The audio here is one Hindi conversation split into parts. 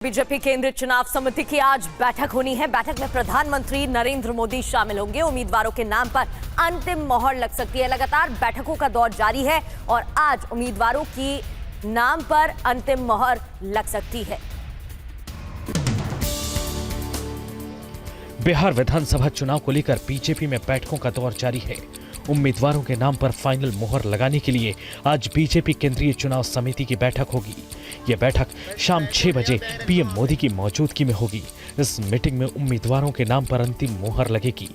बीजेपी केंद्रीय चुनाव समिति की आज बैठक होनी है। बैठक में प्रधानमंत्री नरेंद्र मोदी शामिल होंगे। उम्मीदवारों के नाम पर अंतिम मोहर लग सकती है। लगातार बैठकों का दौर जारी है और आज उम्मीदवारों की नाम पर अंतिम मोहर लग सकती है। बिहार विधानसभा चुनाव को लेकर बीजेपी में बैठकों का दौर जारी है। उम्मीदवारों के नाम पर फाइनल मोहर लगाने के लिए आज बीजेपी केंद्रीय चुनाव समिति की बैठक होगी। यह बैठक शाम 6 बजे पीएम मोदी की मौजूदगी में होगी। इस मीटिंग में उम्मीदवारों के नाम पर अंतिम मोहर लगेगी।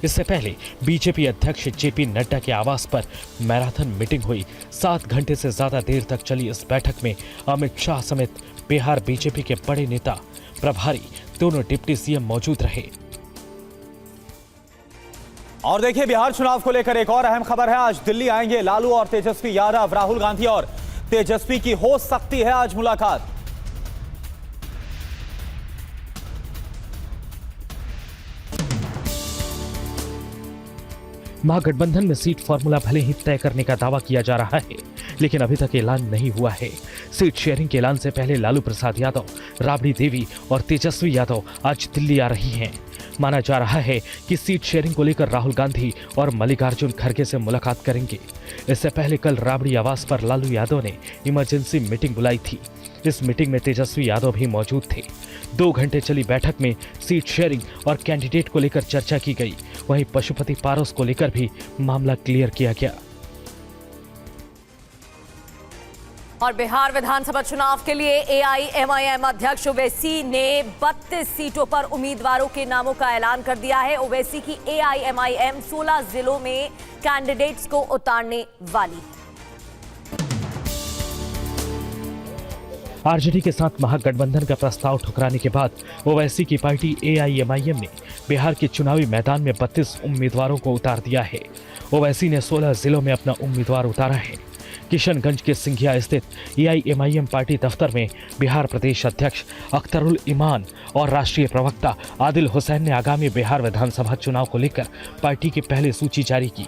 इससे पहले बीजेपी अध्यक्ष जेपी नड्डा के आवास पर मैराथन मीटिंग हुई। 7 घंटे से ज्यादा देर तक चली इस बैठक में अमित शाह समेत बिहार बीजेपी के बड़े नेता, प्रभारी, दोनों डिप्टी सीएम मौजूद रहे। और देखिए, बिहार चुनाव को लेकर एक और अहम खबर है। आज दिल्ली आएंगे लालू और तेजस्वी यादव। राहुल गांधी और तेजस्वी की हो सकती है आज मुलाकात। महागठबंधन में सीट फॉर्मूला भले ही तय करने का दावा किया जा रहा है, लेकिन अभी तक ऐलान नहीं हुआ है। सीट शेयरिंग के ऐलान से पहले लालू प्रसाद यादव, राबड़ी देवी और तेजस्वी यादव आज दिल्ली आ रही हैं। माना जा रहा है कि सीट शेयरिंग को लेकर राहुल गांधी और मल्लिकार्जुन खड़गे से मुलाकात करेंगे। इससे पहले कल राबड़ी आवास पर लालू यादव ने इमरजेंसी मीटिंग बुलाई थी। इस मीटिंग में तेजस्वी यादव भी मौजूद थे। 2 घंटे चली बैठक में सीट शेयरिंग और कैंडिडेट को लेकर चर्चा की गई। वहीं पशुपति पारस को लेकर भी मामला क्लियर किया गया। और बिहार विधानसभा चुनाव के लिए एआईएमआईएम अध्यक्ष ओवैसी ने 32 सीटों पर उम्मीदवारों के नामों का ऐलान कर दिया है। ओवैसी की एआईएमआईएम 16 जिलों में कैंडिडेट्स को उतारने वाली है। आरजेडी के साथ महागठबंधन का प्रस्ताव ठुकराने के बाद ओवैसी की पार्टी एआईएमआईएम ने बिहार के चुनावी मैदान में 32 उम्मीदवारों को उतार दिया है। ओवैसी ने 16 जिलों में अपना उम्मीदवार उतारा है। किशनगंज के सिंघिया स्थित एआईएमआईएम पार्टी दफ्तर में बिहार प्रदेश अध्यक्ष अख्तरुल इमान और राष्ट्रीय प्रवक्ता आदिल हुसैन ने आगामी बिहार विधानसभा चुनाव को लेकर पार्टी की पहली सूची जारी की।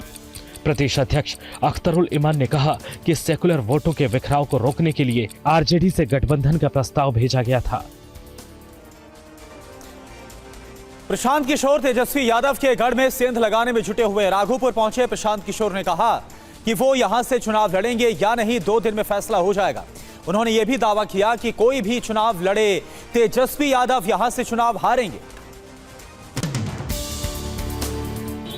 प्रदेश अध्यक्ष अख्तरुल इमान ने कहा कि सेकुलर वोटों के बिखराव को रोकने के लिए आरजेडी से गठबंधन का प्रस्ताव भेजा गया था। प्रशांत किशोर तेजस्वी यादव के गढ़ में सेंध लगाने में जुटे हुए। राघोपुर पहुंचे प्रशांत किशोर ने कहा कि वो यहां से चुनाव लड़ेंगे या नहीं 2 दिन में फैसला हो जाएगा। उन्होंने यह भी दावा किया कि कोई भी चुनाव लड़े, तेजस्वी यादव यहां से चुनाव हारेंगे।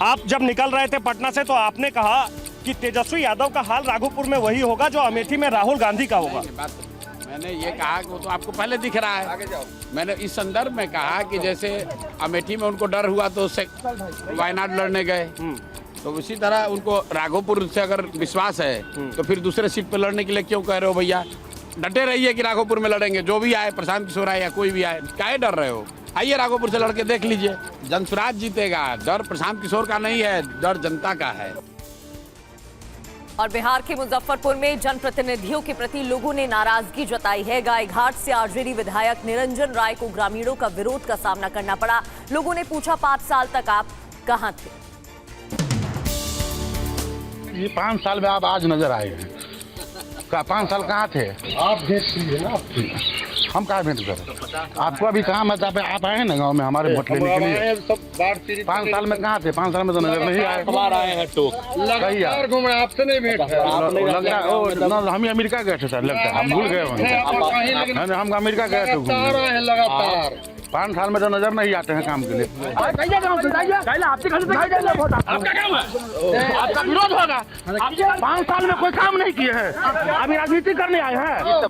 आप जब निकल रहे थे पटना से तो आपने कहा कि तेजस्वी यादव का हाल राघोपुर में वही होगा जो अमेठी में राहुल गांधी का होगा। मैंने ये कहा कि वो तो आपको पहले दिख रहा है। मैंने इस संदर्भ में कहा कि जैसे अमेठी में उनको डर हुआ तो उससे वायनाड लड़ने गए, तो उसी तरह उनको राघोपुर से अगर विश्वास है तो फिर दूसरे सीट पर लड़ने के लिए क्यों कह रहे हो भैया? डटे रहिए कि राघोपुर में लड़ेंगे, जो भी आए, प्रशांत किशोर आए या कोई भी आए, काहे डर रहे हो? आइए राघोपुर से लड़के देख लीजिए, जनसुराज जीतेगा। डर प्रशांत किशोर का नहीं है, डर जनता का है। और बिहार के मुजफ्फरपुर में जनप्रतिनिधियों के प्रति लोगों ने नाराजगी जताई है। गायघाट से आरजेडी विधायक निरंजन राय को ग्रामीणों का विरोध का सामना करना पड़ा। लोगों ने पूछा, 5 साल तक आप कहां थे? ये 5 साल में आप आज नजर आए हैं। 5 साल कहाँ थे आप? भेंट ना, हम कहाँ भेंट करें? आपको अभी काम है, आप आए हैं ना गांव में हमारे वोट लेने के लिए। 5 साल में कहाँ थे? 5 साल में तो नजर नहीं आए। आए हैं तो आपसे नहीं भेंट है। हम अमेरिका गए थे सर, लगता है हम भूल गए। हम अमेरिका गए थे लगातार 5 साल में तो नजर नहीं आते हैं काम के लिए। आपका विरोध होगा। 5 साल में कोई काम नहीं किए हैं, अभी राजनीति करने आए हैं।